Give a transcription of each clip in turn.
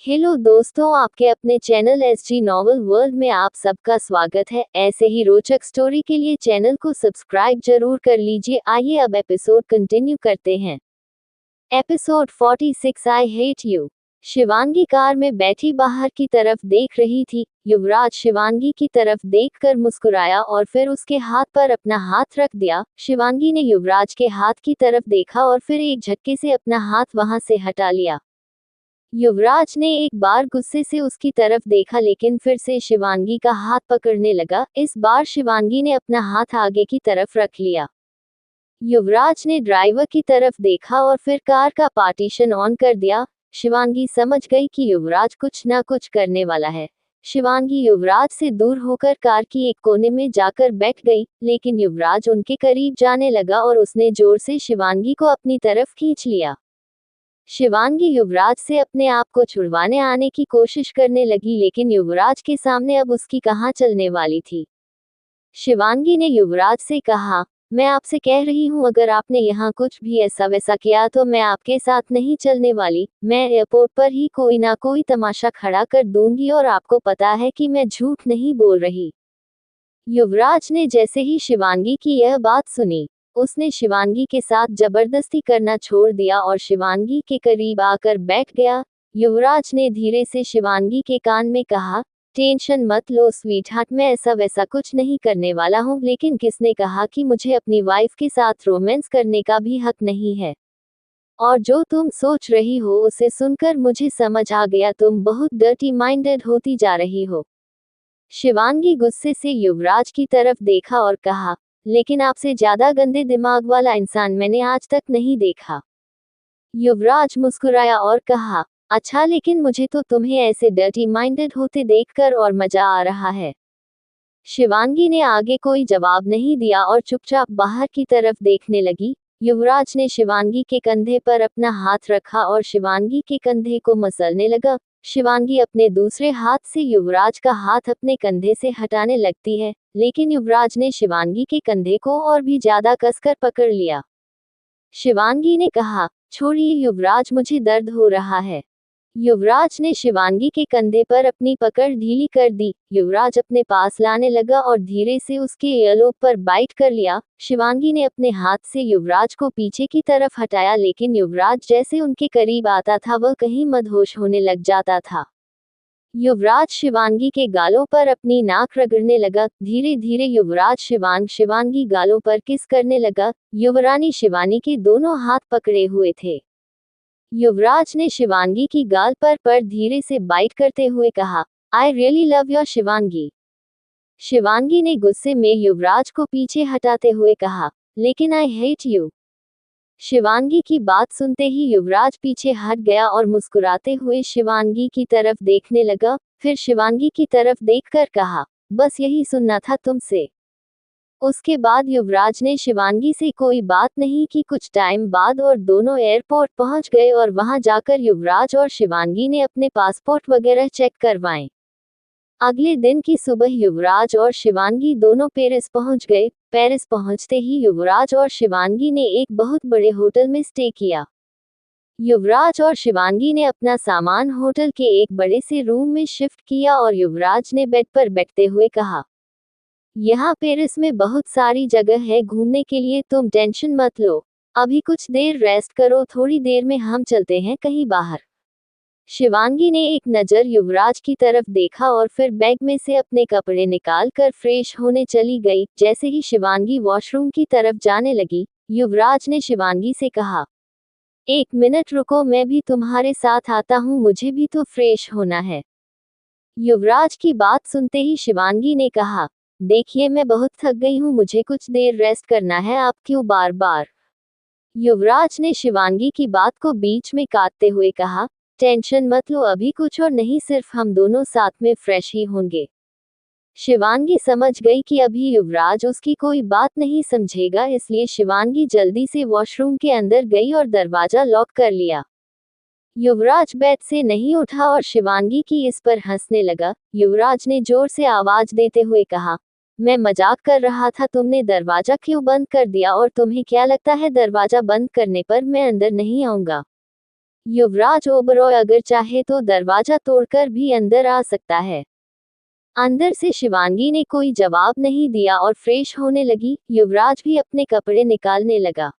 Hello दोस्तों, आपके अपने चैनल एसजी नॉवल वर्ल्ड में आप सबका स्वागत है। ऐसे ही रोचक स्टोरी के लिए चैनल को सब्सक्राइब जरूर कर लीजिए। आइए अब एपिसोड कंटिन्यू करते हैं। Episode 46 I hate you. Shivangi car में बैठी बाहर की तरफ देख रही थी। युवराज शिवांगी की तरफ देखकर मुस्कुराया और फिर उसके हाथ पर अपना हाथ रख दिया। शिवांगी ने युवराज के हाथ की तरफ देखा और फिर एक झटके से अपना हाथ वहां से हटा लिया। युवराज ने एक बार गुस्से से उसकी तरफ देखा लेकिन फिर से शिवांगी का हाथ पकड़ने लगा। इस बार शिवांगी ने अपना हाथ आगे की तरफ रख लिया। युवराज ने ड्राइवर की तरफ देखा और फिर कार का पार्टीशन ऑन कर दिया। शिवांगी समझ गई कि युवराज कुछ ना कुछ करने वाला है। शिवांगी युवराज से दूर होकर कार की एक कोने में जाकर बैठ गई, लेकिन युवराज उनके करीब जाने लगा और उसने जोर से शिवांगी को अपनी तरफ खींच लिया। शिवांगी युवराज से अपने आप को छुड़वाने आने की कोशिश करने लगी, लेकिन युवराज के सामने अब उसकी कहाँ चलने वाली थी। शिवांगी ने युवराज से कहा, मैं आपसे कह रही हूँ, अगर आपने यहाँ कुछ भी ऐसा वैसा किया तो मैं आपके साथ नहीं चलने वाली। मैं एयरपोर्ट पर ही कोई ना कोई तमाशा खड़ा कर दूंगी और आपको पता है कि मैं झूठ नहीं बोल रही। युवराज ने जैसे ही शिवांगी की यह बात सुनी, उसने शिवांगी के साथ जबरदस्ती करना छोड़ दिया और शिवांगी के करीब आकर बैठ गया। युवराज ने धीरे से शिवांगी के कान में कहा, टेंशन मत लो स्वीटहार्ट, मैं ऐसा वैसा कुछ नहीं करने वाला हूँ, लेकिन किसने कहा कि मुझे अपनी वाइफ के साथ रोमांस करने का भी हक नहीं है। और जो तुम सोच रही हो उसे सुनकर मुझे समझ आ गया, तुम बहुत डर्टी माइंडेड होती जा रही हो। शिवांगी गुस्से से युवराज की तरफ देखा और कहा, लेकिन आपसे ज्यादा गंदे दिमाग वाला इंसान मैंने आज तक नहीं देखा। युवराज मुस्कुराया और कहा, अच्छा, लेकिन मुझे तो तुम्हें ऐसे डर्टी माइंडेड होते देखकर और मजा आ रहा है। शिवांगी ने आगे कोई जवाब नहीं दिया और चुपचाप बाहर की तरफ देखने लगी। युवराज ने शिवांगी के कंधे पर अपना हाथ रखा और शिवांगी के कंधे को मसलने लगा। शिवांगी अपने दूसरे हाथ से युवराज का हाथ अपने कंधे से हटाने लगती है, लेकिन युवराज ने शिवांगी के कंधे को और भी ज्यादा कसकर पकड़ लिया। शिवांगी ने कहा, छोड़िए युवराज, मुझे दर्द हो रहा है। युवराज ने शिवांगी के कंधे पर अपनी पकड़ ढीली कर दी। युवराज अपने पास लाने लगा और धीरे से उसके ईयरलोब पर बाइट कर लिया। शिवांगी ने अपने हाथ से युवराज को पीछे की तरफ हटाया, लेकिन युवराज जैसे उनके करीब आता था वह कहीं मदहोश होने लग जाता था। युवराज शिवांगी के गालों पर अपनी नाक रगड़ने लगा। धीरे धीरे युवराज शिवांगी गालों पर किस करने लगा। युवरानी शिवानी के दोनों हाथ पकड़े हुए थे। युवराज ने शिवांगी की गाल पर धीरे से बाइट करते हुए कहा, I really love your Shivangi. Shivangi ने गुस्से में युवराज को पीछे हटाते हुए कहा, लेकिन आई हेट यू। शिवांगी की बात सुनते ही युवराज पीछे हट गया और मुस्कुराते हुए शिवांगी की तरफ देखने लगा। फिर शिवांगी की तरफ देखकर कहा, बस यही सुनना था तुमसे। उसके बाद युवराज ने शिवांगी से कोई बात नहीं की। कुछ टाइम बाद और दोनों एयरपोर्ट पहुंच गए और वहां जाकर युवराज और शिवांगी ने अपने पासपोर्ट वगैरह चेक करवाए। अगले दिन की सुबह युवराज और शिवांगी दोनों पेरिस पहुंच गए। पेरिस पहुंचते ही युवराज और शिवांगी ने एक बहुत बड़े होटल में स्टे किया। युवराज और शिवांगी ने अपना सामान होटल के एक बड़े से रूम में शिफ्ट किया और युवराज ने बेड पर बैठते हुए कहा, यहाँ पेरिस में बहुत सारी जगह है घूमने के लिए, तुम टेंशन मत लो। अभी कुछ देर रेस्ट करो, थोड़ी देर में हम चलते हैं कहीं बाहर। शिवांगी ने एक नज़र युवराज की तरफ देखा और फिर बैग में से अपने कपड़े निकाल कर फ्रेश होने चली गई। जैसे ही शिवांगी वॉशरूम की तरफ जाने लगी, युवराज ने शिवांगी से कहा, एक मिनट रुको, मैं भी तुम्हारे साथ आता हूँ, मुझे भी तो फ्रेश होना है। युवराज की बात सुनते ही शिवांगी ने कहा, देखिए मैं बहुत थक गई हूँ, मुझे कुछ देर रेस्ट करना है, आप क्यों बार बार। युवराज ने शिवांगी की बात को बीच में काटते हुए कहा, टेंशन मत लो, अभी कुछ और नहीं, सिर्फ हम दोनों साथ में फ्रेश ही होंगे। शिवांगी समझ गई कि अभी युवराज उसकी कोई बात नहीं समझेगा, इसलिए शिवांगी जल्दी से वॉशरूम के अंदर गई और दरवाजा लॉक कर लिया। युवराज बेड से नहीं उठा और शिवांगी की इस पर हंसने लगा। युवराज ने जोर से आवाज देते हुए कहा, मैं मजाक कर रहा था, तुमने दरवाजा क्यों बंद कर दिया, और तुम्हें क्या लगता है दरवाजा बंद करने पर मैं अंदर नहीं आऊंगा। युवराज ओबरॉय अगर चाहे तो दरवाजा तोड़कर भी अंदर आ सकता है। अंदर से शिवांगी ने कोई जवाब नहीं दिया और फ्रेश होने लगी। युवराज भी अपने कपड़े निकालने लगा।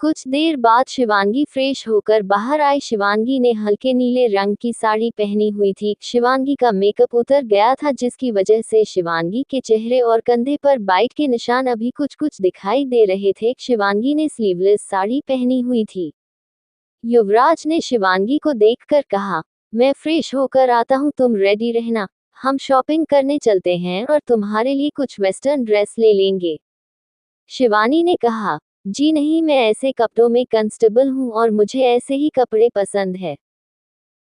कुछ देर बाद शिवांगी फ्रेश होकर बाहर आई। शिवांगी ने हल्के नीले रंग की साड़ी पहनी हुई थी। शिवांगी का मेकअप उतर गया था, जिसकी वजह से शिवांगी के चेहरे और कंधे पर बाइट के निशान अभी कुछ कुछ दिखाई दे रहे थे। शिवांगी ने स्लीवलेस साड़ी पहनी हुई थी। युवराज ने शिवांगी को देखकर कहा, मैं फ्रेश होकर आता हूँ, तुम रेडी रहना, हम शॉपिंग करने चलते हैं और तुम्हारे लिए कुछ वेस्टर्न ड्रेस ले लेंगे। शिवानी ने कहा, जी नहीं, मैं ऐसे कपड़ों में कंफर्टेबल हूँ और मुझे ऐसे ही कपड़े पसंद है।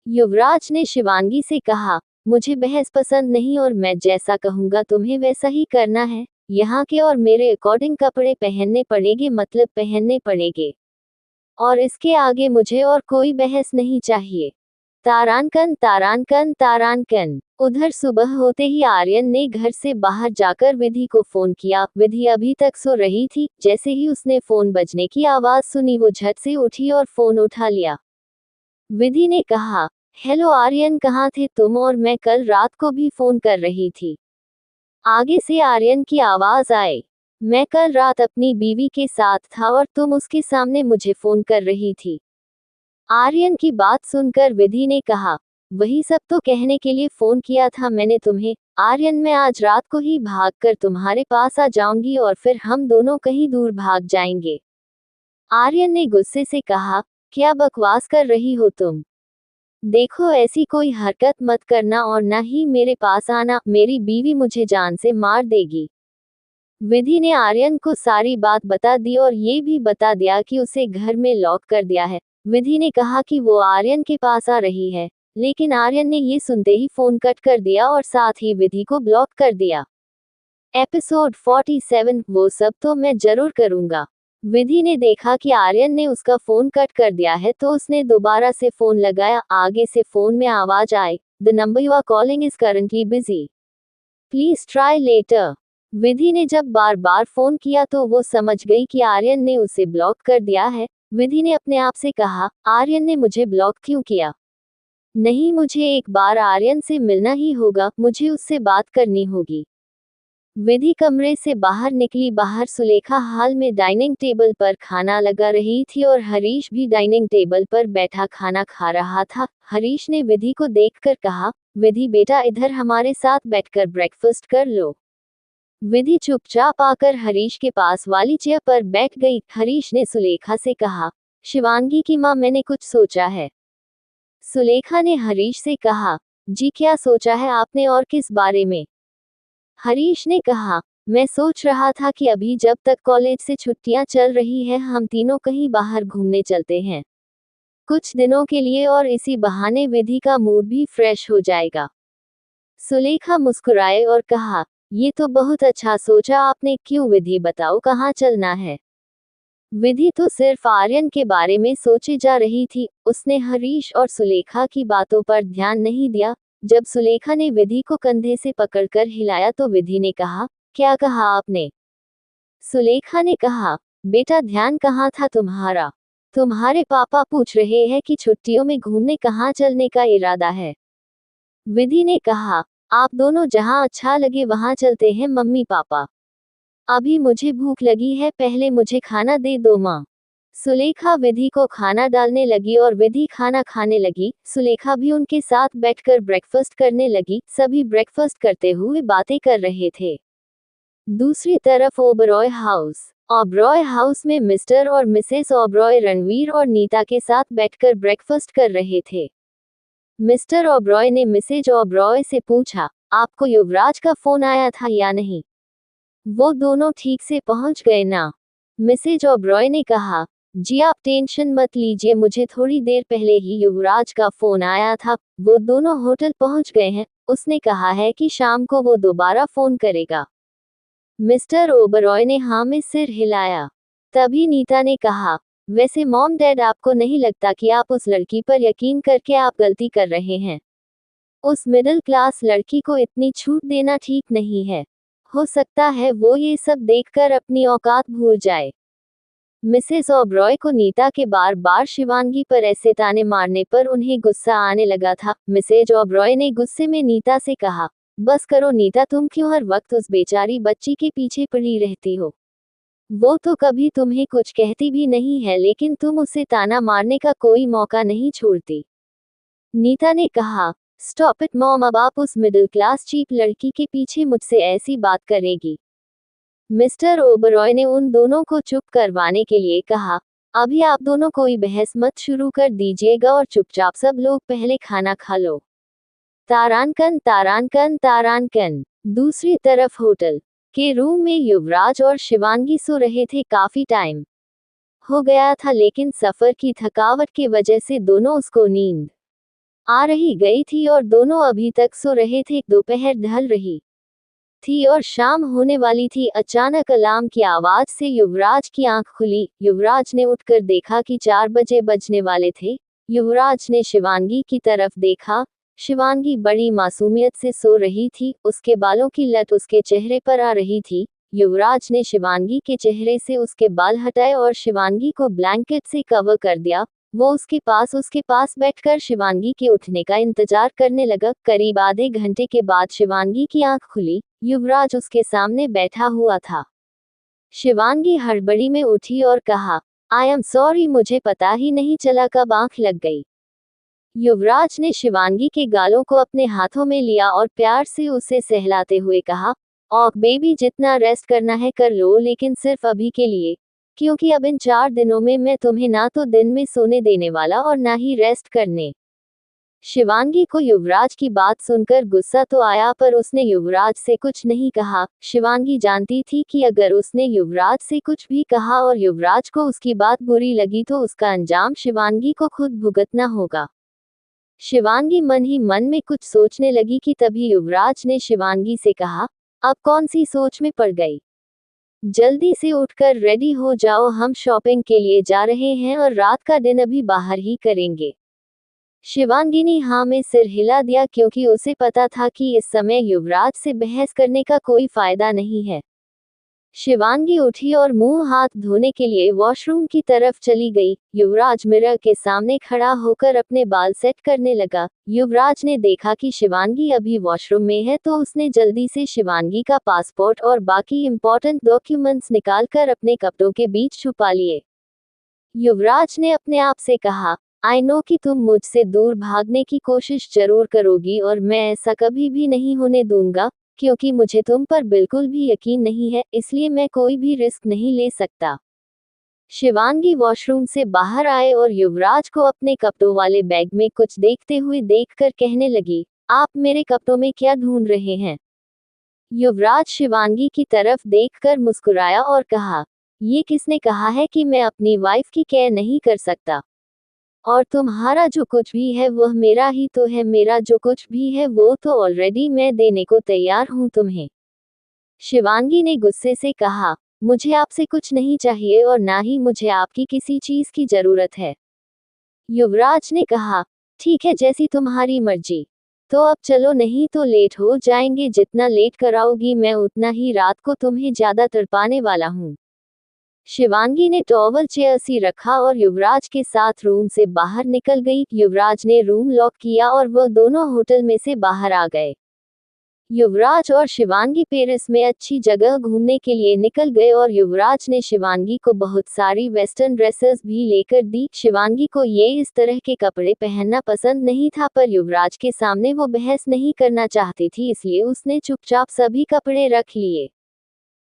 युवराज ने शिवांगी से कहा, मुझे बहस पसंद नहीं और मैं जैसा कहूँगा तुम्हें वैसा ही करना है। यहाँ के और मेरे अकॉर्डिंग कपड़े पहनने पड़ेंगे, मतलब पहनने पड़ेंगे, और इसके आगे मुझे और कोई बहस नहीं चाहिए। तारांकन तारांकन तारांकन। उधर सुबह होते ही आर्यन ने घर से बाहर जाकर विधि को फोन किया। विधि अभी तक सो रही थी। जैसे ही उसने फोन बजने की आवाज सुनी, वो झट से उठी और फोन उठा लिया। विधि ने कहा, हेलो आर्यन, कहाँ थे तुम? और मैं कल रात को भी फोन कर रही थी। आगे से आर्यन की आवाज आई, मैं कल रात अपनी बीवी के साथ था और तुम उसके सामने मुझे फोन कर रही थी। आर्यन की बात सुनकर विधि ने कहा, वही सब तो कहने के लिए फोन किया था मैंने तुम्हें। आर्यन, मैं आज रात को ही भागकर तुम्हारे पास आ जाऊंगी और फिर हम दोनों कहीं दूर भाग जाएंगे। आर्यन ने गुस्से से कहा, क्या बकवास कर रही हो तुम? देखो, ऐसी कोई हरकत मत करना और ना ही मेरे पास आना, मेरी बीवी मुझे जान से मार देगी। विधि ने आर्यन को सारी बात बता दी और ये भी बता दिया कि उसे घर में लॉक कर दिया है। विधि ने कहा कि वो आर्यन के पास आ रही है, लेकिन आर्यन ने ये सुनते ही फोन कट कर दिया और साथ ही विधि को ब्लॉक कर दिया। एपिसोड 47, वो सब तो मैं जरूर करूंगा। विधि ने देखा कि आर्यन ने उसका फोन कट कर दिया है, तो उसने दोबारा से फोन लगाया। आगे से फोन में आवाज आई, the number you are calling is currently busy, please try later. Vidhi ने जब बार बार फोन किया तो वो समझ गई कि आर्यन ने उसे ब्लॉक कर दिया है। विधि ने अपने आप से कहा, आर्यन ने मुझे ब्लॉक क्यों किया? नहीं, मुझे एक बार आर्यन से मिलना ही होगा, मुझे उससे बात करनी होगी। विधि कमरे से बाहर निकली। बाहर सुलेखा हाल में डाइनिंग टेबल पर खाना लगा रही थी और हरीश भी डाइनिंग टेबल पर बैठा खाना खा रहा था। हरीश ने विधि को देखकर कहा, विधि बेटा, इधर हमारे साथ बैठकर ब्रेकफास्ट कर लो। विधि चुपचाप आकर हरीश के पास वाली चेयर पर बैठ गई। हरीश ने सुलेखा से कहा, शिवांगी की माँ, मैंने कुछ सोचा है। सुलेखा ने हरीश से कहा, जी क्या सोचा है आपने और किस बारे में? हरीश ने कहा, मैं सोच रहा था कि अभी जब तक कॉलेज से छुट्टियां चल रही हैं, हम तीनों कहीं बाहर घूमने चलते हैं कुछ दिनों के लिए, और इसी बहाने विधि का मूड भी फ्रेश हो जाएगा। सुलेखा मुस्कुराए और कहा, ये तो बहुत अच्छा सोचा आपने। क्यों विधि, बताओ कहाँ चलना है? विधि तो सिर्फ आर्यन के बारे में सोचे जा रही थी। उसने हरीश और सुलेखा की बातों पर ध्यान नहीं दिया। जब सुलेखा ने विधि को कंधे से पकड़कर हिलाया तो विधि ने कहा, क्या कहा आपने? सुलेखा ने कहा, बेटा ध्यान कहाँ था तुम्हारा? तुम्हारे पापा पूछ रहे हैं कि छुट्टियों में घूमने कहाँ चलने का इरादा है। विधि ने कहा, आप दोनों जहाँ अच्छा लगे वहाँ चलते हैं मम्मी पापा। अभी मुझे भूख लगी है, पहले मुझे खाना दे दो माँ। सुलेखा विधि को खाना डालने लगी और विधि खाना खाने लगी। सुलेखा भी उनके साथ बैठकर ब्रेकफास्ट करने लगी। सभी ब्रेकफास्ट करते हुए बातें कर रहे थे। दूसरी तरफ ओबरॉय हाउस में मिस्टर और मिसेस ओबरॉय रणवीर और नीता के साथ बैठकर ब्रेकफास्ट कर रहे थे। मिस्टर ओबरॉय ने मिसेज ओबरॉय से पूछा, आपको युवराज का फोन आया था या नहीं? वो दोनों ठीक से पहुंच गए ना? मिसेज ओबरॉय ने कहा, जी आप टेंशन मत लीजिए, मुझे थोड़ी देर पहले ही युवराज का फोन आया था। वो दोनों होटल पहुंच गए हैं। उसने कहा है कि शाम को वो दोबारा फोन करेगा। मिस्टर ओबरॉय ने हाँ में सिर हिलाया। तभी नीता ने कहा, वैसे मॉम डैड, आपको नहीं लगता कि आप उस लड़की पर यकीन करके आप गलती कर रहे हैं? उस मिडिल क्लास लड़की को इतनी छूट देना ठीक नहीं है। हो सकता है वो ये सब देखकर अपनी औकात भूल जाए। मिसेस ओबरॉय को नीता के बार बार शिवांगी पर ऐसे ताने मारने पर उन्हें गुस्सा आने लगा था। मिसेज ओबरॉय ने गुस्से में नीता से कहा, बस करो नीता, तुम क्यों हर वक्त उस बेचारी बच्ची के पीछे पड़ी रहती हो? वो तो कभी तुम्हें कुछ कहती भी नहीं है, लेकिन तुम उसे ताना मारने का कोई मौका नहीं छोड़ती। नीता ने कहा, स्टॉप इट मॉम, अब आप उस मिडिल क्लास चीप लड़की के पीछे मुझसे ऐसी बात करेगी? मिस्टर ओबरॉय ने उन दोनों को चुप करवाने के लिए कहा, अभी आप दोनों कोई बहस मत शुरू कर दीजिएगा और चुपचाप सब लोग पहले खाना खा लो। तारांकन तारांकन तारांकन। दूसरी तरफ होटल के रूम में युवराज और शिवांगी सो रहे थे। काफी टाइम हो गया था, लेकिन सफर की थकावट की वजह से दोनों उसको नींद आ रही गई थी और दोनों अभी तक सो रहे थे। दोपहर ढल रही थी और शाम होने वाली थी। अचानक अलार्म की आवाज से युवराज की आंख खुली। युवराज ने उठकर देखा कि 4 बजे बजने वाले थे। युवराज ने शिवांगी की तरफ देखा। शिवांगी बड़ी मासूमियत से सो रही थी, उसके बालों की लट उसके चेहरे पर आ रही थी। युवराज ने शिवांगी के चेहरे से उसके बाल हटाए और शिवांगी को ब्लैंकेट से कवर कर दिया। वो उसके पास बैठकर शिवांगी के उठने का इंतजार करने लगा। करीब आधे घंटे के बाद शिवांगी की आंख खुली। युवराज उसके सामने बैठा हुआ था। शिवांगी हड़बड़ी में उठी और कहा, आई एम सॉरी, मुझे पता ही नहीं चला कब आंख लग गई। युवराज ने शिवांगी के गालों को अपने हाथों में लिया और प्यार से उसे सहलाते हुए कहा, ओह बेबी, जितना रेस्ट करना है कर लो, लेकिन सिर्फ अभी के लिए, क्योंकि अब इन 4 दिनों में मैं तुम्हें ना तो दिन में सोने देने वाला और ना ही रेस्ट करने। शिवांगी को युवराज की बात सुनकर गुस्सा तो आया, पर उसने युवराज से कुछ नहीं कहा। शिवांगी जानती थी कि अगर उसने युवराज से कुछ भी कहा और युवराज को उसकी बात बुरी लगी तो उसका अंजाम शिवांगी को खुद भुगतना होगा। शिवांगी मन ही मन में कुछ सोचने लगी कि तभी युवराज ने शिवांगी से कहा, अब कौन सी सोच में पड़ गई? जल्दी से उठकर रेडी हो जाओ, हम शॉपिंग के लिए जा रहे हैं और रात का डिनर भी बाहर ही करेंगे। शिवांगी ने हाँ में सिर हिला दिया, क्योंकि उसे पता था कि इस समय युवराज से बहस करने का कोई फायदा नहीं है। शिवांगी उठी और मुंह हाथ धोने के लिए वॉशरूम की तरफ चली गई। युवराज मिरर के सामने खड़ा होकर अपने बाल सेट करने लगा। युवराज ने देखा कि शिवांगी अभी वॉशरूम में है, तो उसने जल्दी से शिवांगी का पासपोर्ट और बाकी इंपॉर्टेंट डॉक्यूमेंट्स निकालकर अपने कपड़ों के बीच छुपा लिए। युवराज ने अपने आप से कहा, आई नो कि तुम मुझसे दूर भागने की कोशिश जरूर करोगी और मैं ऐसा कभी भी नहीं होने दूंगा, क्योंकि मुझे तुम पर बिल्कुल भी यकीन नहीं है, इसलिए मैं कोई भी रिस्क नहीं ले सकता। शिवांगी वॉशरूम से बाहर आए और युवराज को अपने कपड़ों वाले बैग में कुछ देखते हुए देखकर कहने लगी, आप मेरे कपड़ों में क्या ढूंढ रहे हैं? युवराज शिवांगी की तरफ देखकर मुस्कुराया और कहा, ये किसने कहा है कि मैं अपनी वाइफ की केयर नहीं कर सकता? और तुम्हारा जो कुछ भी है वह मेरा ही तो है, मेरा जो कुछ भी है वो तो ऑलरेडी मैं देने को तैयार हूं तुम्हें। शिवांगी ने गुस्से से कहा, मुझे आपसे कुछ नहीं चाहिए और ना ही मुझे आपकी किसी चीज की जरूरत है। युवराज ने कहा, ठीक है, जैसी तुम्हारी मर्जी। तो अब चलो, नहीं तो लेट हो जाएंगे। जितना लेट कराओगी मैं उतना ही रात को तुम्हें ज्यादा तड़पाने वाला हूँ। शिवांगी ने टॉवल चेयर सी रखा और युवराज के साथ रूम से बाहर निकल गई। युवराज ने रूम लॉक किया और वह दोनों होटल में से बाहर आ गए। युवराज और शिवांगी पेरिस में अच्छी जगह घूमने के लिए निकल गए और युवराज ने शिवांगी को बहुत सारी वेस्टर्न ड्रेसेस भी लेकर दी। शिवांगी को ये इस तरह के कपड़े पहनना पसंद नहीं था, पर युवराज के सामने वो बहस नहीं करना चाहती थी, इसलिए उसने चुपचाप सभी कपड़े रख लिए।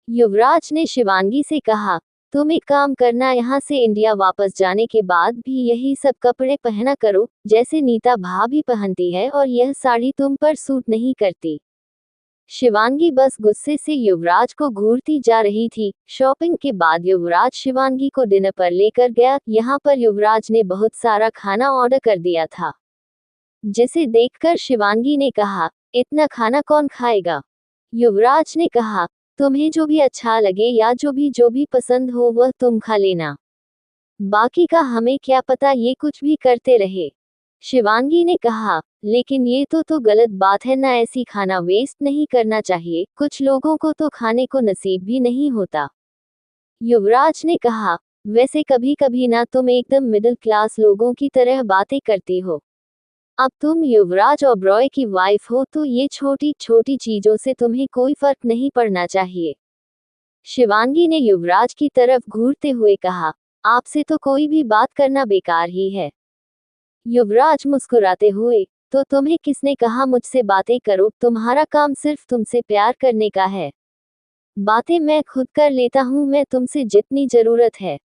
युवराज ने शिवांगी से कहा, तुम एक काम करना, यहाँ से इंडिया वापस जाने के बाद भी यही सब कपड़े पहना करो जैसे नीता भाभी पहनती है, और यह साड़ी तुम पर सूट नहीं करती। शिवांगी बस गुस्से से युवराज को घूरती जा रही थी। शॉपिंग के बाद युवराज शिवांगी को डिनर पर लेकर गया। यहाँ पर युवराज ने बहुत सारा खाना ऑर्डर कर दिया था, जिसे देखकर शिवांगी ने कहा, इतना खाना कौन खाएगा? युवराज ने कहा, तुम्हें जो भी अच्छा लगे या जो भी पसंद हो वह तुम खा लेना, बाकी का हमें क्या पता, ये कुछ भी करते रहे। शिवांगी ने कहा, लेकिन ये तो गलत बात है ना, ऐसी खाना वेस्ट नहीं करना चाहिए, कुछ लोगों को तो खाने को नसीब भी नहीं होता। युवराज ने कहा, वैसे कभी कभी ना तुम एकदम मिडिल क्लास लोगों की तरह बातें करती हो। अब तुम युवराज ओबरॉय की वाइफ हो तो ये छोटी छोटी चीजों से तुम्हें कोई फर्क नहीं पड़ना चाहिए। शिवांगी ने युवराज की तरफ घूरते हुए कहा, आपसे तो कोई भी बात करना बेकार ही है। युवराज मुस्कुराते हुए, तो तुम्हें किसने कहा मुझसे बातें करो, तुम्हारा काम सिर्फ तुमसे प्यार करने का है। बातें मैं खुद कर लेता हूँ, मैं तुमसे जितनी जरूरत है।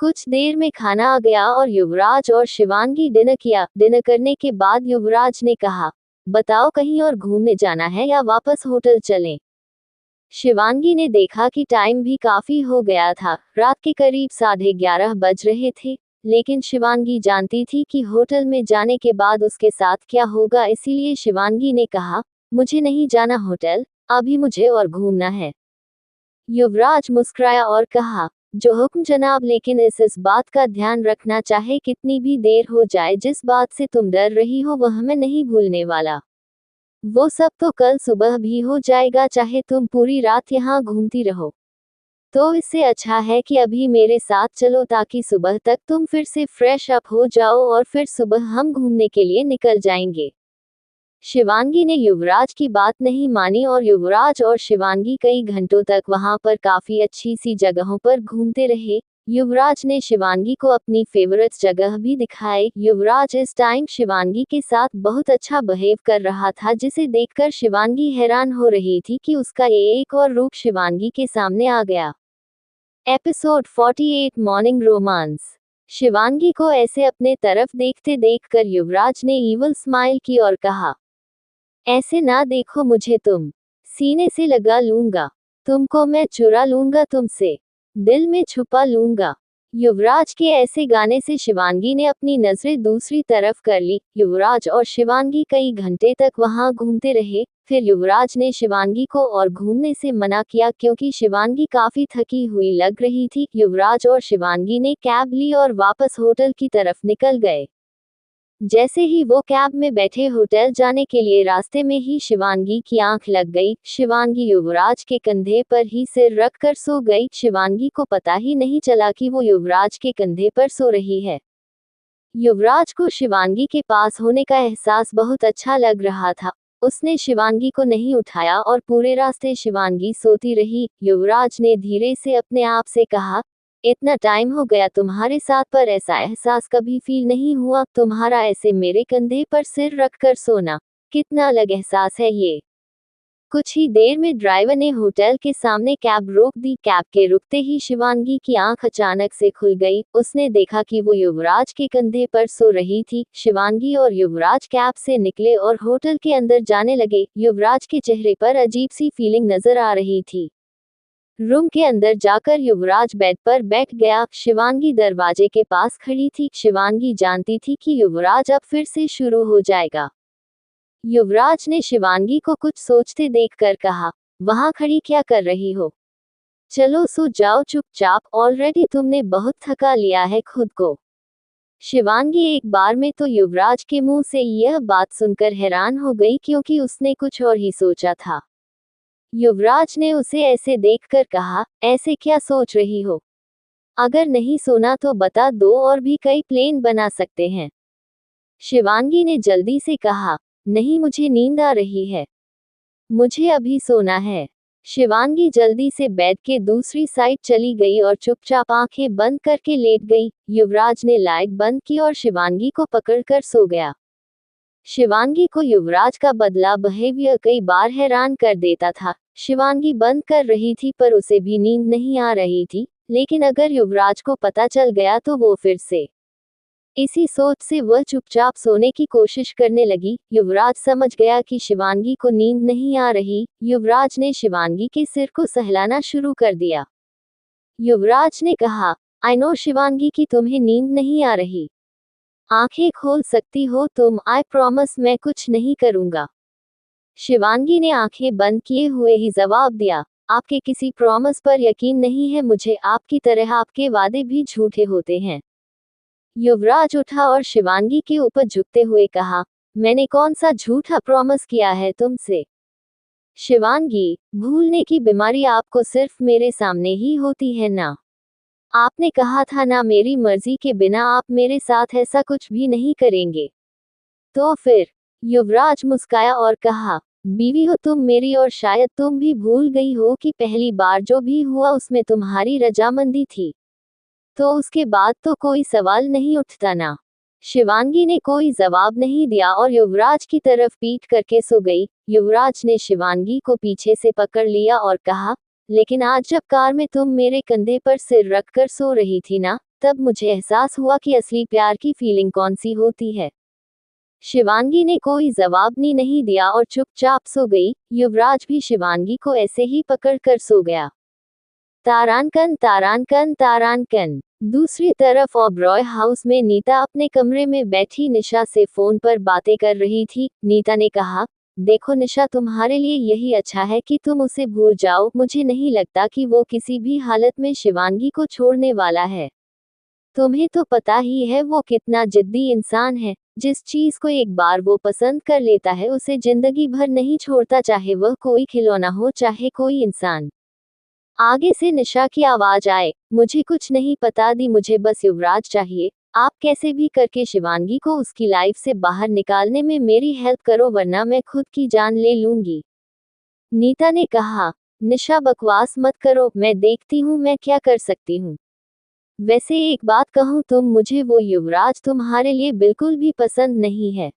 कुछ देर में खाना आ गया और युवराज और शिवांगी डिनर किया। डिनर करने के बाद युवराज ने कहा, बताओ कहीं और घूमने जाना है या वापस होटल चलें? शिवांगी ने देखा कि टाइम भी काफी हो गया था, रात के करीब 11:30 बज रहे थे। लेकिन शिवांगी जानती थी कि होटल में जाने के बाद उसके साथ क्या होगा, इसीलिए शिवांगी ने कहा, मुझे नहीं जाना होटल, अभी मुझे और घूमना है। युवराज मुस्कुराया और कहा, जो हुक्म जनाब, लेकिन इस बात का ध्यान रखना, चाहे कितनी भी देर हो जाए, जिस बात से तुम डर रही हो वह मैं नहीं भूलने वाला। वो सब तो कल सुबह भी हो जाएगा, चाहे तुम पूरी रात यहाँ घूमती रहो। तो इससे अच्छा है कि अभी मेरे साथ चलो, ताकि सुबह तक तुम फिर से फ्रेश अप हो जाओ और फिर सुबह हम घूमने के लिए निकल जाएंगे। शिवांगी ने युवराज की बात नहीं मानी और युवराज और शिवांगी कई घंटों तक वहां पर काफी अच्छी सी जगहों पर घूमते रहे। युवराज ने शिवांगी को अपनी फेवरेट जगह भी दिखाई। युवराज इस टाइम शिवांगी के साथ बहुत अच्छा बिहेव कर रहा था, जिसे देखकर शिवांगी हैरान हो रही थी कि उसका ये एक और रूप शिवांगी के सामने आ गया। Episode 48 morning romance. शिवांगी को ऐसे अपने तरफ देखते देखकर युवराज ने ईवल स्माइल की और कहा, ऐसे ना देखो मुझे, तुम सीने से लगा लूंगा, तुमको मैं चुरा लूंगा, तुमसे दिल में छुपा लूंगा। युवराज के ऐसे गाने से शिवांगी ने अपनी नजरें दूसरी तरफ कर ली। युवराज और शिवांगी कई घंटे तक वहां घूमते रहे। फिर युवराज ने शिवांगी को और घूमने से मना किया, क्योंकि शिवांगी काफी थकी हुई लग रही थी। युवराज और शिवांगी ने कैब ली और वापस होटल की तरफ निकल गए। जैसे ही वो कैब में बैठे होटल जाने के लिए, रास्ते में ही शिवांगी की आंख लग गई। शिवांगी युवराज के कंधे पर ही सिर रखकर सो गई। शिवांगी को पता ही नहीं चला कि वो युवराज के कंधे पर सो रही है। युवराज को शिवांगी के पास होने का एहसास बहुत अच्छा लग रहा था। उसने शिवांगी को नहीं उठाया और पूरे रास्ते शिवांगी सोती रही। युवराज ने धीरे से अपने आप से कहा, इतना टाइम हो गया तुम्हारे साथ, पर ऐसा एहसास कभी फील नहीं हुआ, तुम्हारा ऐसे मेरे कंधे पर सिर रखकर सोना, कितना अलग एहसास है ये। कुछ ही देर में ड्राइवर ने होटल के सामने कैब रोक दी। कैब के रुकते ही शिवांगी की आंख अचानक से खुल गई। उसने देखा कि वो युवराज के कंधे पर सो रही थी। शिवांगी और युवराज कैब से निकले और होटल के अंदर जाने लगे। युवराज के चेहरे पर अजीब सी फीलिंग नजर आ रही थी। रूम के अंदर जाकर युवराज बेड पर बैठ गया। शिवांगी दरवाजे के पास खड़ी थी। शिवांगी जानती थी कि युवराज अब फिर से शुरू हो जाएगा। युवराज ने शिवांगी को कुछ सोचते देखकर कहा, वहां खड़ी क्या कर रही हो? चलो सो जाओ चुपचाप, ऑलरेडी तुमने बहुत थका लिया है खुद को। शिवांगी एक बार में तो युवराज के मुंह से यह बात सुनकर हैरान हो गई, क्योंकि उसने कुछ और ही सोचा था। युवराज ने उसे ऐसे देखकर कहा, ऐसे क्या सोच रही हो? अगर नहीं सोना तो बता दो, और भी कई प्लेन बना सकते हैं। शिवांगी ने जल्दी से कहा, नहीं मुझे नींद आ रही है, मुझे अभी सोना है। शिवांगी जल्दी से बेड के दूसरी साइड चली गई और चुपचाप आंखें बंद करके लेट गई। युवराज ने लाइट बंद की और शिवांगी को पकड़कर सो गया। शिवांगी को युवराज का बदला बिहेवियर कई बार हैरान कर देता था। शिवांगी बंद कर रही थी पर उसे भी नींद नहीं आ रही थी, लेकिन अगर युवराज को पता चल गया तो वो फिर से। इसी सोच से वह चुपचाप सोने की कोशिश करने लगी। युवराज समझ गया कि शिवांगी को नींद नहीं आ रही। युवराज ने शिवांगी के सिर को सहलाना शुरू कर दिया। युवराज ने कहा, आई नो शिवांगी कि तुम्हें नींद नहीं आ रही, आंखें खोल सकती हो तुम, आई प्रॉमिस मैं कुछ नहीं करूंगा। शिवांगी ने आंखें बंद किए हुए ही जवाब दिया, आपके किसी प्रॉमिस पर यकीन नहीं है मुझे, आपकी तरह आपके वादे भी झूठे होते हैं। युवराज उठा और शिवांगी के ऊपर झुकते हुए कहा, मैंने कौन सा झूठा प्रॉमिस किया है तुमसे? शिवांगी, भूलने की बीमारी आपको सिर्फ मेरे सामने ही होती है ना? आपने कहा था ना मेरी मर्जी के बिना आप मेरे साथ ऐसा कुछ भी नहीं करेंगे। तो फिर? युवराज मुस्काया और कहा, बीवी हो तुम मेरी और शायद तुम भी भूल गई हो कि पहली बार जो भी हुआ उसमें तुम्हारी रजामंदी थी। तो उसके बाद तो कोई सवाल नहीं उठता ना। शिवांगी ने कोई जवाब नहीं दिया और युवराज की तरफ पीठ करके सो गई। युवराज ने शिवांगी को पीछे से पकड़ लिया और कहा, लेकिन आज जब कार में तुम मेरे कंधे पर सिर रखकर सो रही थी ना, तब मुझे एहसास हुआ कि असली प्यार की फीलिंग कौन सी होती है। शिवांगी ने कोई जवाब नहीं दिया और चुपचाप सो गई। युवराज भी शिवांगी को ऐसे ही पकड़ कर सो गया। तारांकन तारांकन तारांकन। दूसरी तरफ ओबरॉय हाउस में नीता अपने कमरे में बैठी निशा से फोन पर बातें कर रही थी। नीता ने कहा, देखो निशा, तुम्हारे लिए यही अच्छा है कि तुम उसे भूल जाओ। मुझे नहीं लगता कि वो किसी भी हालत में शिवांगी को छोड़ने वाला है। तुम्हें तो पता ही है वो कितना जिद्दी इंसान है। जिस चीज को एक बार वो पसंद कर लेता है उसे जिंदगी भर नहीं छोड़ता, चाहे वह कोई खिलौना हो चाहे कोई इंसान। आगे से निशा की आवाज आए, मुझे कुछ नहीं पता दी, मुझे बस युवराज चाहिए। आप कैसे भी करके शिवांगी को उसकी लाइफ से बाहर निकालने में मेरी हेल्प करो वरना मैं खुद की जान ले लूंगी। नीता ने कहा, निशा बकवास मत करो, मैं देखती हूँ मैं क्या कर सकती हूँ। वैसे एक बात कहूँ, तुम मुझे वो युवराज तुम्हारे लिए बिल्कुल भी पसंद नहीं है।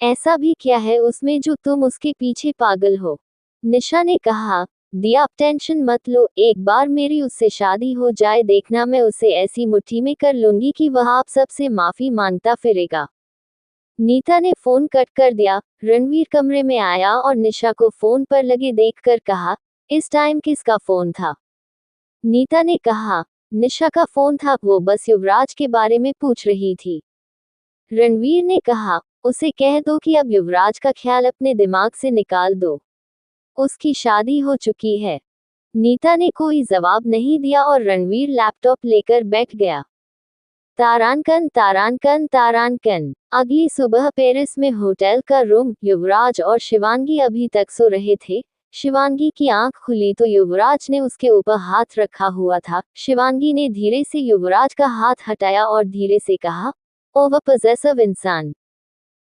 ऐसा भी क्या है उसमें जो तुम उसके पीछे पागल हो? निशा ने कहा, दिया आप टेंशन मत लो, एक बार मेरी उससे शादी हो जाए देखना, मैं उसे ऐसी मुट्ठी में कर लूंगी कि वह आप सबसे माफी मांगता फिरेगा। नीता ने फोन कट कर दिया। रणवीर कमरे में आया और निशा को फोन पर लगे देखकर कहा, इस टाइम किसका फोन था? नीता ने कहा, निशा का फोन था, वो बस युवराज के बारे में पूछ रही थी। रणवीर ने कहा, उसे कह दो कि अब युवराज का ख्याल अपने दिमाग से निकाल दो। उसकी शादी हो चुकी है। नीता ने कोई जवाब नहीं दिया और रणवीर लैपटॉप लेकर बैठ गया। तारांकन तारांकन तारांकन। अगली सुबह पेरिस में होटल का रूम। युवराज और शिवांगी अभी तक सो रहे थे। शिवांगी की आंख खुली तो युवराज ने उसके ऊपर हाथ रखा हुआ था। शिवांगी ने धीरे से युवराज का हाथ हटाया और धीरे से कहा, ओवर पॉसेसिव इंसान।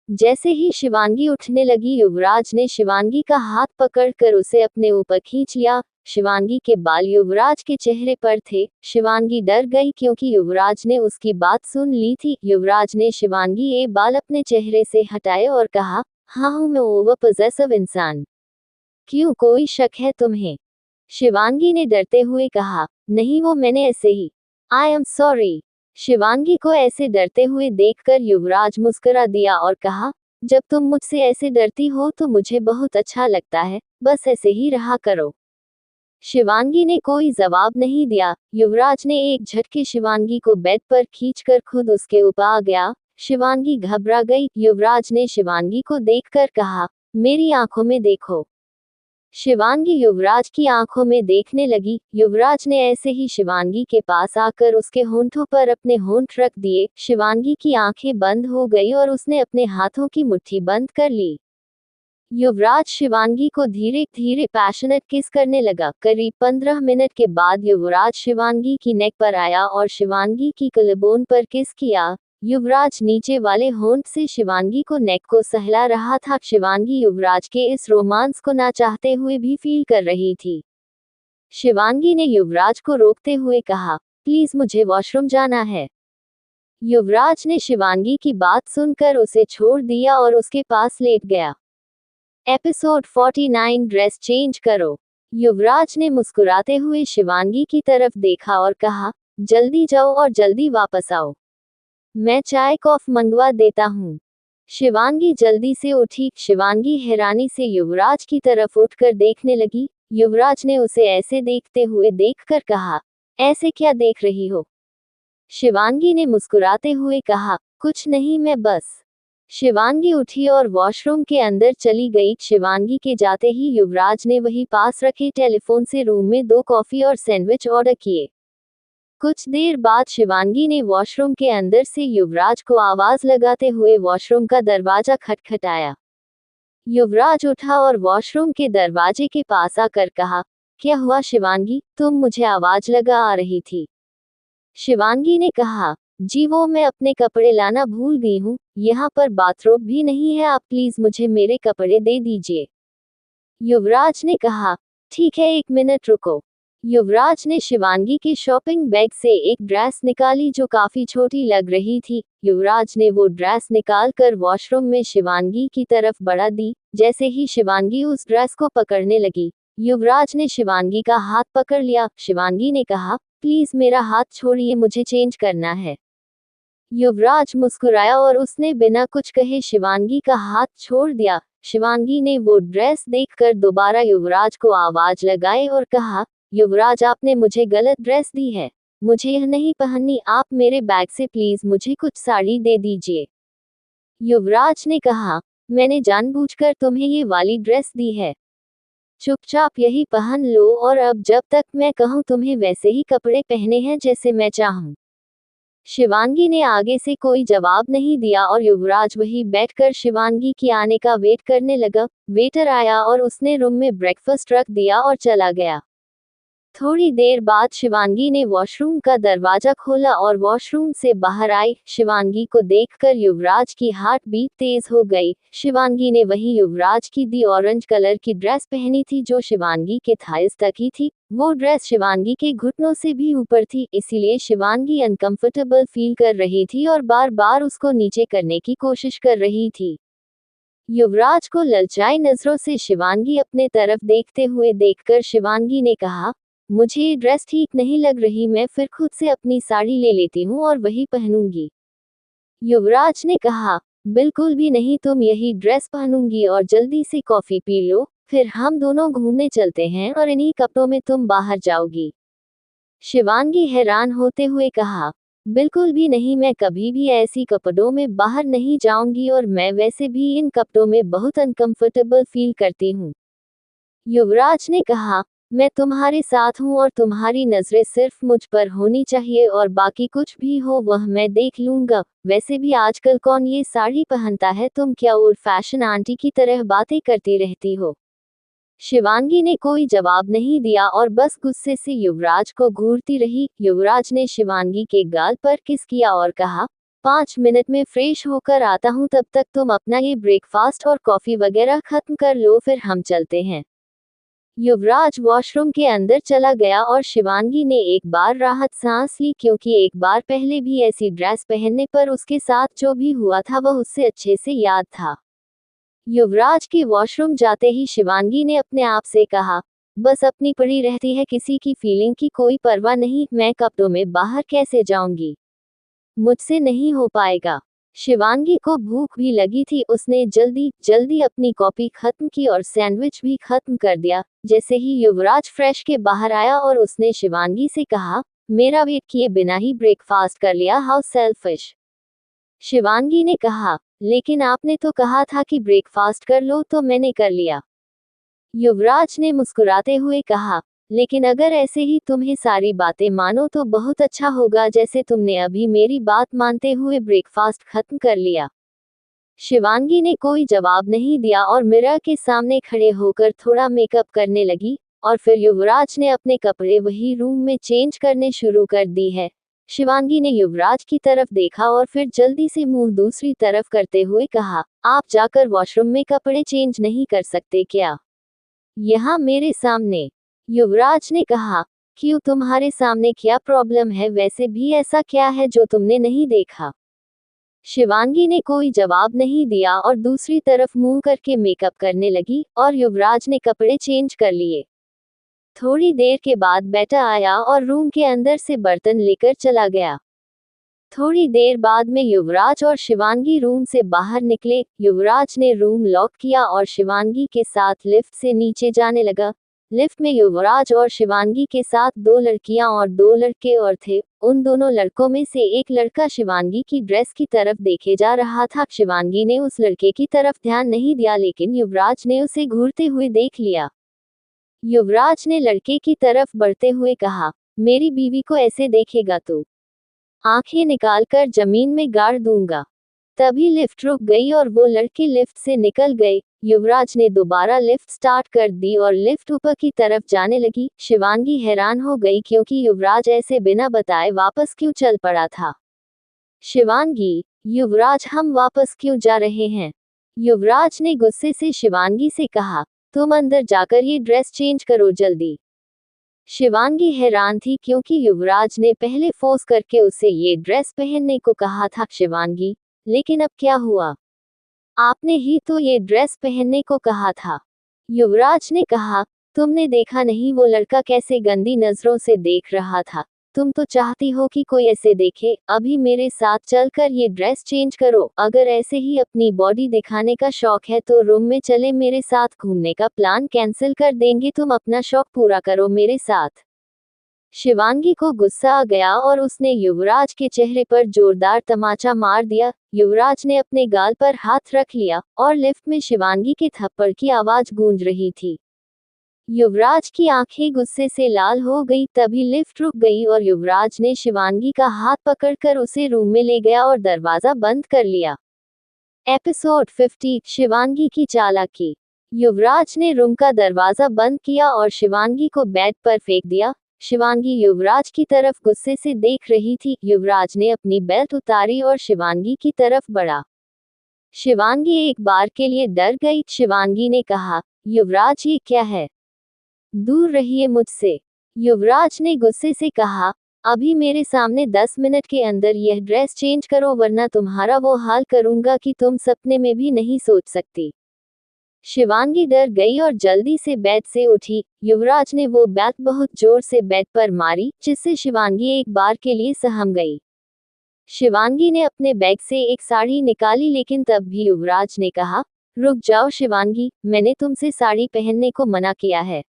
जैसे ही शिवांगी उठने लगी युवराज ने शिवांगी का हाथ पकड़कर उसे अपने ऊपर खींच लिया। शिवांगी के बाल युवराज के चेहरे पर थे। शिवांगी डर गई क्योंकि युवराज ने उसकी बात सुन ली थी। युवराज ने शिवांगी ये बाल अपने चेहरे से हटाए और कहा, हाँ हूँ मैं ओवर पॉसेसिव इंसान। क्यों, कोई शक है तुम्हें? शिवांगी ने डरते हुए कहा, नहीं वो मैंने ऐसे ही। I am sorry. शिवांगी को ऐसे डरते हुए देखकर युवराज मुस्कुरा दिया और कहा, जब तुम मुझसे ऐसे डरती हो तो मुझे बहुत अच्छा लगता है, बस ऐसे ही रहा करो। शिवांगी ने कोई जवाब नहीं दिया। युवराज ने एक झटके शिवांगी को बेड पर खींचकर खुद उसके ऊपर आ गया। शिवांगी घबरा गई। युवराज ने शिवांगी को देखकर कहा, मेरी आंखों में देखो। शिवांगी युवराज की आंखों में देखने लगी। युवराज ने ऐसे ही शिवांगी के पास आकर उसके होंठों पर अपने होंठ रख दिए। शिवांगी की आंखें बंद हो गई और उसने अपने हाथों की मुट्ठी बंद कर ली। युवराज शिवांगी को धीरे धीरे पैशनेट किस करने लगा। करीब 15 मिनट के बाद युवराज शिवांगी की नेक पर आया और शिवांगी की कलबोन पर किस किया। युवराज नीचे वाले होंठ से शिवांगी को नेक को सहला रहा था। शिवांगी युवराज के इस रोमांस को ना चाहते हुए भी फील कर रही थी। शिवांगी ने युवराज को रोकते हुए कहा, प्लीज मुझे वॉशरूम जाना है। युवराज ने शिवांगी की बात सुनकर उसे छोड़ दिया और उसके पास लेट गया। एपिसोड 49 ड्रेस चेंज करो। युवराज ने मुस्कुराते हुए शिवांगी की तरफ देखा और कहा, जल्दी जाओ और जल्दी वापस आओ। मैं चाय कॉफ मंगवा देता हूँ। शिवांगी जल्दी से उठी। शिवांगी हैरानी से युवराज की तरफ उठकर देखने लगी। युवराज ने उसे ऐसे देखते हुए देखकर कहा, ऐसे क्या देख रही हो? शिवांगी ने मुस्कुराते हुए कहा, कुछ नहीं, मैं बस। शिवांगी उठी और वॉशरूम के अंदर चली गई। शिवांगी के जाते ही युवराज ने वही पास रखे टेलीफोन से रूम में 2 कॉफी और सैंडविच ऑर्डर किए। कुछ देर बाद शिवांगी ने वॉशरूम के अंदर से युवराज को आवाज लगाते हुए वॉशरूम का दरवाजा खटखटाया। युवराज उठा और वॉशरूम के दरवाजे के पास आकर कहा, क्या हुआ शिवांगी, तुम मुझे आवाज लगा आ रही थी? शिवांगी ने कहा, जी वो मैं अपने कपड़े लाना भूल गई हूँ, यहाँ पर बाथरोब भी नहीं है, आप प्लीज मुझे मेरे कपड़े दे दीजिए। युवराज ने कहा, ठीक है 1 मिनट रुको। युवराज ने शिवांगी के शॉपिंग बैग से एक ड्रेस निकाली जो काफी छोटी लग रही थी। युवराज ने वो ड्रेस निकाल कर वॉशरूम में शिवांगी की तरफ बढ़ा दी। जैसे ही शिवांगी उस ड्रेस को पकड़ने लगी, युवराज ने शिवांगी का हाथ पकड़ लिया। शिवांगी ने कहा, प्लीज मेरा हाथ छोड़िए, मुझे चेंज करना है। युवराज मुस्कुराया और उसने बिना कुछ कहे शिवांगी का हाथ छोड़ दिया। शिवांगी ने वो ड्रेस देखकर दोबारा युवराज को आवाज लगाई और कहा, युवराज आपने मुझे गलत ड्रेस दी है, मुझे यह नहीं पहननी, आप मेरे बैग से प्लीज मुझे कुछ साड़ी दे दीजिए। युवराज ने कहा, मैंने जानबूझकर तुम्हें ये वाली ड्रेस दी है, चुपचाप यही पहन लो और अब जब तक मैं कहूँ तुम्हें वैसे ही कपड़े पहने हैं जैसे मैं चाहूँ। शिवांगी ने आगे से कोई जवाब नहीं दिया और युवराज वही बैठकर शिवांगी की आने का वेट करने लगा। वेटर आया और उसने रूम में ब्रेकफास्ट रख दिया और चला गया। थोड़ी देर बाद शिवांगी ने वॉशरूम का दरवाजा खोला और वॉशरूम से बाहर आई। शिवांगी को देखकर युवराज की हार्ट बीट तेज हो गई। शिवांगी ने वही युवराज की दी ऑरेंज कलर की ड्रेस पहनी थी जो शिवांगी के थाइस तक ही थी। वो ड्रेस शिवांगी के घुटनों से भी ऊपर थी, इसीलिए शिवांगी अनकंफर्टेबल फील कर रही थी और बार बार उसको नीचे करने की कोशिश कर रही थी। युवराज को ललचाई नजरों से शिवांगी अपने तरफ देखते हुए देखकर शिवांगी ने कहा, मुझे ये ड्रेस ठीक नहीं लग रही, मैं फिर खुद से अपनी साड़ी ले लेती हूँ और वही पहनूंगी। युवराज ने कहा, बिल्कुल भी नहीं, तुम यही ड्रेस पहनूंगी और जल्दी से कॉफी पी लो, फिर हम दोनों घूमने चलते हैं और इन्हीं कपड़ों में तुम बाहर जाओगी। शिवांगी हैरान होते हुए कहा, बिल्कुल भी नहीं, मैं कभी भी ऐसी कपड़ों में बाहर नहीं जाऊंगी और मैं वैसे भी इन कपड़ों में बहुत अनकंफर्टेबल फील करती हूँ। युवराज ने कहा, मैं तुम्हारे साथ हूँ और तुम्हारी नजरें सिर्फ मुझ पर होनी चाहिए और बाकी कुछ भी हो वह मैं देख लूंगा। वैसे भी आजकल कौन ये साड़ी पहनता है, तुम क्या ओल्ड फैशन आंटी की तरह बातें करती रहती हो। शिवांगी ने कोई जवाब नहीं दिया और बस गुस्से से युवराज को घूरती रही। युवराज ने शिवांगी के गाल पर किस किया और कहा, 5 मिनट में फ्रेश होकर आता हूँ, तब तक तुम अपना ये ब्रेकफास्ट और कॉफी वगैरह खत्म कर लो, फिर हम चलते हैं। युवराज वॉशरूम के अंदर चला गया और शिवांगी ने एक बार राहत सांस ली, क्योंकि एक बार पहले भी ऐसी ड्रेस पहनने पर उसके साथ जो भी हुआ था वह उससे अच्छे से याद था। युवराज के वॉशरूम जाते ही शिवांगी ने अपने आप से कहा, बस अपनी पड़ी रहती है, किसी की फीलिंग की कोई परवाह नहीं, मैं कपड़ों में बाहर कैसे जाऊंगी, मुझसे नहीं हो पाएगा। शिवांगी को भूख भी लगी थी, उसने जल्दी जल्दी अपनी कॉफी खत्म की और सैंडविच भी खत्म कर दिया। जैसे ही युवराज फ्रेश के बाहर आया और उसने शिवांगी से कहा, मेरा वेट किए बिना ही ब्रेकफास्ट कर लिया, हाउ सेल्फिश। शिवांगी ने कहा, लेकिन आपने तो कहा था कि ब्रेकफास्ट कर लो, तो मैंने कर लिया। युवराज ने मुस्कुराते हुए कहा, लेकिन अगर ऐसे ही तुम्हें सारी बातें मानो तो बहुत अच्छा होगा, जैसे तुमने अभी मेरी बात मानते हुए ब्रेकफास्ट खत्म कर लिया। शिवांगी ने कोई जवाब नहीं दिया और मिरर के सामने खड़े होकर थोड़ा मेकअप करने लगी और फिर युवराज ने अपने कपड़े वही रूम में चेंज करने शुरू कर दी है। शिवांगी ने युवराज की तरफ देखा और फिर जल्दी से मुंह दूसरी तरफ करते हुए कहा, आप जाकर वॉशरूम में कपड़े चेंज नहीं कर सकते क्या, यहाँ मेरे सामने। युवराज ने कहा, क्यों, तुम्हारे सामने क्या प्रॉब्लम है, वैसे भी ऐसा क्या है जो तुमने नहीं देखा। शिवांगी ने कोई जवाब नहीं दिया और दूसरी तरफ मुंह करके मेकअप करने लगी और युवराज ने कपड़े चेंज कर लिए। थोड़ी देर के बाद बेटा आया और रूम के अंदर से बर्तन लेकर चला गया। थोड़ी देर बाद में युवराज और शिवांगी रूम से बाहर निकले। युवराज ने रूम लॉक किया और शिवांगी के साथ लिफ्ट से नीचे जाने लगा। लिफ्ट में युवराज और शिवांगी के साथ 2 लड़कियां और 2 लड़के और थे। उन दोनों लड़कों में से एक लड़का शिवांगी की ड्रेस की तरफ देखे जा रहा था। शिवांगी ने उस लड़के की तरफ ध्यान नहीं दिया, लेकिन युवराज ने उसे घूरते हुए देख लिया। युवराज ने लड़के की तरफ बढ़ते हुए कहा, मेरी बीवी को ऐसे देखेगा तो आंखें निकालकर जमीन में गाड़ दूंगा। तभी लिफ्ट रुक गई और वो लड़के लिफ्ट से निकल गए। युवराज ने दोबारा लिफ्ट स्टार्ट कर दी और लिफ्ट ऊपर की तरफ जाने लगी। शिवांगी हैरान हो गई क्योंकि युवराज ऐसे बिना बताए वापस क्यों चल पड़ा था। शिवांगी, युवराज हम वापस क्यों जा रहे हैं? युवराज ने गुस्से से शिवांगी से कहा, तुम अंदर जाकर ये ड्रेस चेंज करो जल्दी। शिवांगी हैरान थी क्योंकि युवराज ने पहले फोर्स करके उसे ये ड्रेस पहनने को कहा था। शिवांगी, लेकिन अब क्या हुआ? आपने ही तो ये ड्रेस पहनने को कहा था। युवराज ने कहा, तुमने देखा नहीं वो लड़का कैसे गंदी नजरों से देख रहा था। तुम तो चाहती हो कि कोई ऐसे देखे। अभी मेरे साथ चलकर ये ड्रेस चेंज करो। अगर ऐसे ही अपनी बॉडी दिखाने का शौक है तो रूम में चले मेरे साथ घूमने का प्लान कैंसिल कर देंगे। तुम अपना शौक पूरा करो मेरे साथ। शिवांगी को गुस्सा आ गया और उसने युवराज के चेहरे पर जोरदार तमाचा मार दिया। युवराज ने अपने गाल पर हाथ रख लिया और लिफ्ट में शिवांगी के थप्पड़ की आवाज गूंज रही थी। युवराज की आंखें गुस्से से लाल हो गई। तभी लिफ्ट रुक गई और युवराज ने शिवांगी का हाथ पकड़कर उसे रूम में ले गया और दरवाजा बंद कर लिया। एपिसोड 50, शिवांगी की चालाकी। युवराज ने रूम का दरवाजा बंद किया और शिवांगी को बेड पर फेंक दिया। शिवांगी युवराज की तरफ गुस्से से देख रही थी। युवराज ने अपनी बेल्ट उतारी और शिवांगी की तरफ बढ़ा। शिवांगी एक बार के लिए डर गई। शिवांगी ने कहा, युवराज ये क्या है? दूर रहिए मुझसे। युवराज ने गुस्से से कहा, अभी मेरे सामने 10 मिनट के अंदर यह ड्रेस चेंज करो वरना तुम्हारा वो हाल करूंगा कि तुम सपने में भी नहीं सोच सकती। शिवांगी डर गई और जल्दी से बेड से उठी। युवराज ने वो बैट बहुत जोर से बेड पर मारी जिससे शिवांगी एक बार के लिए सहम गई। शिवांगी ने अपने बैग से एक साड़ी निकाली लेकिन तब भी युवराज ने कहा, रुक जाओ शिवांगी, मैंने तुमसे साड़ी पहनने को मना किया है।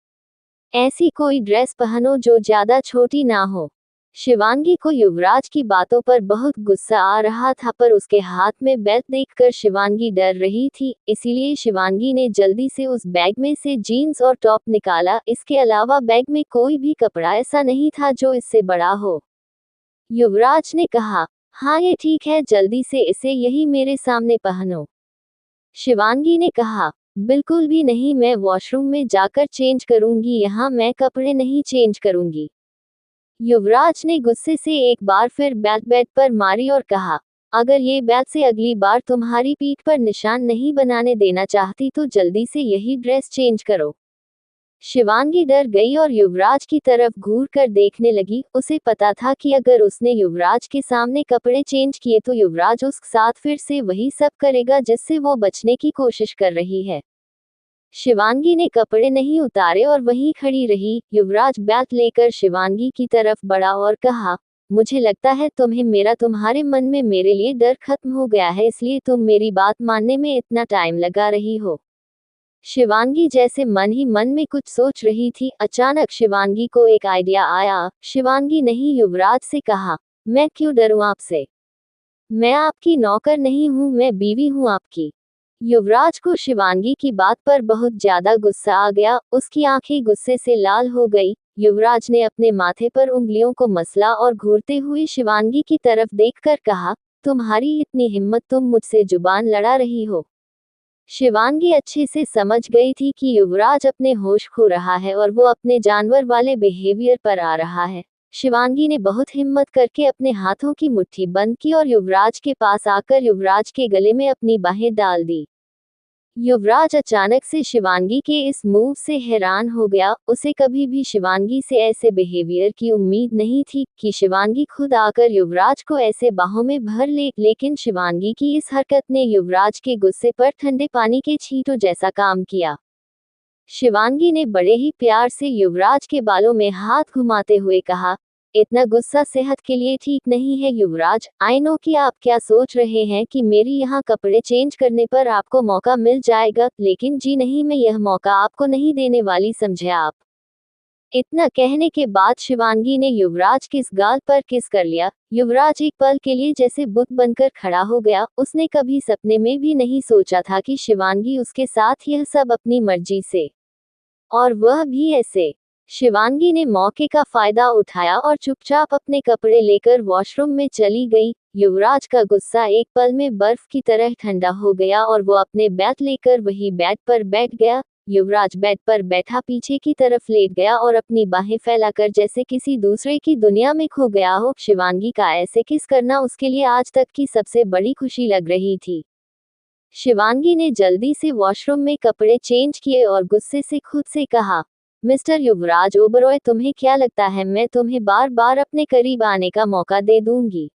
ऐसी कोई ड्रेस पहनो जो ज्यादा छोटी ना हो। शिवांगी को युवराज की बातों पर बहुत गुस्सा आ रहा था पर उसके हाथ में बेल्ट देखकर शिवांगी डर रही थी। इसीलिए शिवांगी ने जल्दी से उस बैग में से जीन्स और टॉप निकाला। इसके अलावा बैग में कोई भी कपड़ा ऐसा नहीं था जो इससे बड़ा हो। युवराज ने कहा, हाँ ये ठीक है, जल्दी से इसे यही मेरे सामने पहनो। शिवांगी ने कहा, बिल्कुल भी नहीं, मैं वॉशरूम में जाकर चेंज करूंगी, यहाँ मैं कपड़े नहीं चेंज करूंगी। युवराज ने गुस्से से एक बार फिर बैट बेड पर मारी और कहा, अगर ये बैट से अगली बार तुम्हारी पीठ पर निशान नहीं बनाने देना चाहती तो जल्दी से यही ड्रेस चेंज करो। शिवांगी डर गई और युवराज की तरफ घूर कर देखने लगी। उसे पता था कि अगर उसने युवराज के सामने कपड़े चेंज किए तो युवराज उसके साथ फिर से वही सब करेगा जिससे वो बचने की कोशिश कर रही है। शिवांगी ने कपड़े नहीं उतारे और वहीं खड़ी रही। युवराज बैट लेकर शिवांगी की तरफ बढ़ा और कहा, मुझे लगता है तुम्हारे मन में मेरे लिए डर खत्म हो गया है, इसलिए तुम मेरी बात मानने में इतना टाइम लगा रही हो। शिवांगी जैसे मन ही मन में कुछ सोच रही थी। अचानक शिवांगी को एक आइडिया आया। शिवांगी नहीं युवराज से कहा, मैं क्यों डरूं आपसे? मैं आपकी नौकर नहीं हूं, मैं बीवी हूं आपकी। युवराज को शिवांगी की बात पर बहुत ज्यादा गुस्सा आ गया। उसकी आंखें गुस्से से लाल हो गई। युवराज ने अपने माथे पर उंगलियों को मसला और घूरते हुए शिवांगी की तरफ देखकर कहा, तुम्हारी इतनी हिम्मत, तुम मुझसे जुबान लड़ा रही हो। शिवांगी अच्छे से समझ गई थी कि युवराज अपने होश खो रहा है और वो अपने जानवर वाले बिहेवियर पर आ रहा है। शिवांगी ने बहुत हिम्मत करके अपने हाथों की मुट्ठी बंद की और युवराज के पास आकर युवराज के गले में अपनी बाहें डाल दी। युवराज अचानक से शिवांगी के इस मूव से हैरान हो गया। उसे कभी भी शिवांगी से ऐसे बिहेवियर की उम्मीद नहीं थी कि शिवांगी खुद आकर युवराज को ऐसे बाहों में भर ले, लेकिन शिवांगी की इस हरकत ने युवराज के गुस्से पर ठंडे पानी के छींटों जैसा काम किया। शिवांगी ने बड़े ही प्यार से युवराज के बालों में हाथ घुमाते हुए कहा, इतना गुस्सा सेहत के लिए ठीक नहीं है युवराज। आई नो कि आप क्या सोच रहे हैं कि मेरी यहाँ कपड़े चेंज करने पर आपको मौका मिल जाएगा, लेकिन जी नहीं, मैं यह मौका आपको नहीं देने वाली, समझे आप। इतना कहने के बाद शिवांगी ने युवराज किस गाल पर किस कर लिया। युवराज एक पल के लिए जैसे बुत बनकर खड़ा हो गया। उसने कभी सपने में भी नहीं सोचा था कि शिवांगी उसके साथ यह सब अपनी मर्जी से, और वह भी ऐसे। शिवांगी ने मौके का फायदा उठाया और चुपचाप अपने कपड़े लेकर वॉशरूम में चली गई। युवराज का गुस्सा एक पल में बर्फ की तरह ठंडा हो गया और वो अपने बैट लेकर वही बेड पर बैठ गया। युवराज बेड पर बैठा पीछे की तरफ लेट गया और अपनी बाहें फैलाकर जैसे किसी दूसरे की दुनिया में खो गया हो। शिवांगी का ऐसे किस करना उसके लिए आज तक की सबसे बड़ी खुशी लग रही थी। शिवांगी ने जल्दी से वॉशरूम में कपड़े चेंज किए और गुस्से से खुद से कहा, मिस्टर युवराज ओबरॉय, तुम्हें क्या लगता है मैं तुम्हें बार बार अपने करीब आने का मौका दे दूंगी?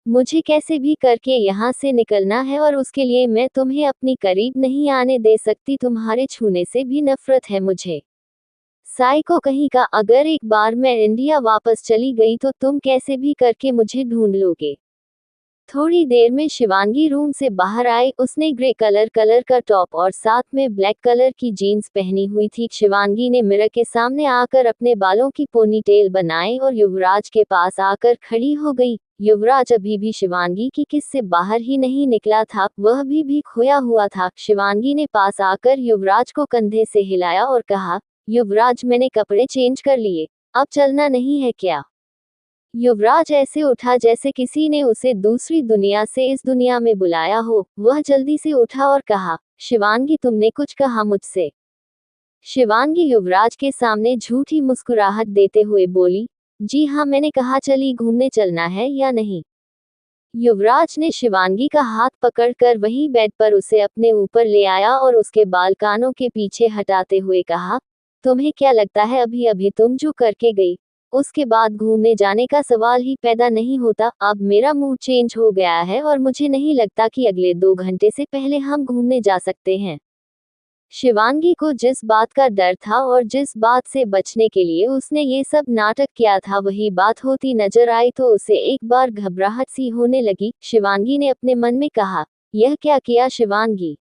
मुझे कैसे भी करके यहाँ से निकलना है और उसके लिए मैं तुम्हें अपनी करीब नहीं आने दे सकती। तुम्हारे छूने से भी नफरत है मुझे। साइको कहीं का, अगर एक बार मैं इंडिया वापस चली गई तो तुम कैसे भी करके मुझे ढूंढ लोगे। थोड़ी देर में शिवांगी रूम से बाहर आई। उसने ग्रे कलर का टॉप और साथ में ब्लैक कलर की जीन्स पहनी हुई थी। शिवांगी ने मिरर के सामने आकर अपने बालों की पोनीटेल बनाई और युवराज के पास आकर खड़ी हो गई। युवराज अभी भी शिवांगी की किस से बाहर ही नहीं निकला था, वह भी खोया हुआ था। शिवांगी ने पास आकर युवराज को कंधे से हिलाया और कहा, युवराज मैंने कपड़े चेंज कर लिए, अब चलना नहीं है क्या? युवराज ऐसे उठा जैसे किसी ने उसे दूसरी दुनिया से इस दुनिया में बुलाया हो। वह जल्दी से उठा और कहा, शिवांगी तुमने कुछ कहा मुझसे? शिवांगी युवराज के सामने झूठी मुस्कुराहट देते हुए बोली, जी हाँ मैंने कहा, चली घूमने चलना है या नहीं? युवराज ने शिवांगी का हाथ पकड़कर वही बेड पर उसे अपने ऊपर ले आया और उसके बाल कानों के पीछे हटाते हुए कहा, तुम्हें क्या लगता है अभी अभी तुम जो करके गई उसके बाद घूमने जाने का सवाल ही पैदा नहीं होता। अब मेरा मूड चेंज हो गया है और मुझे नहीं लगता कि अगले 2 घंटे से पहले हम घूमने जा सकते हैं। शिवांगी को जिस बात का डर था और जिस बात से बचने के लिए उसने ये सब नाटक किया था वही बात होती नजर आई तो उसे एक बार घबराहट सी होने लगी। शिवांगी ने अपने मन में कहा, यह क्या किया शिवांगी?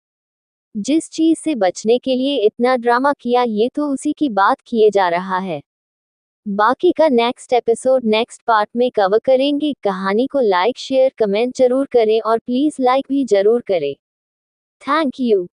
जिस चीज से बचने के लिए इतना ड्रामा किया ये तो उसी की बात किए जा रहा है। बाकी का नेक्स्ट एपिसोड नेक्स्ट पार्ट में कवर करेंगे। कहानी को लाइक शेयर कमेंट जरूर करें और प्लीज लाइक भी जरूर करें। Thank you.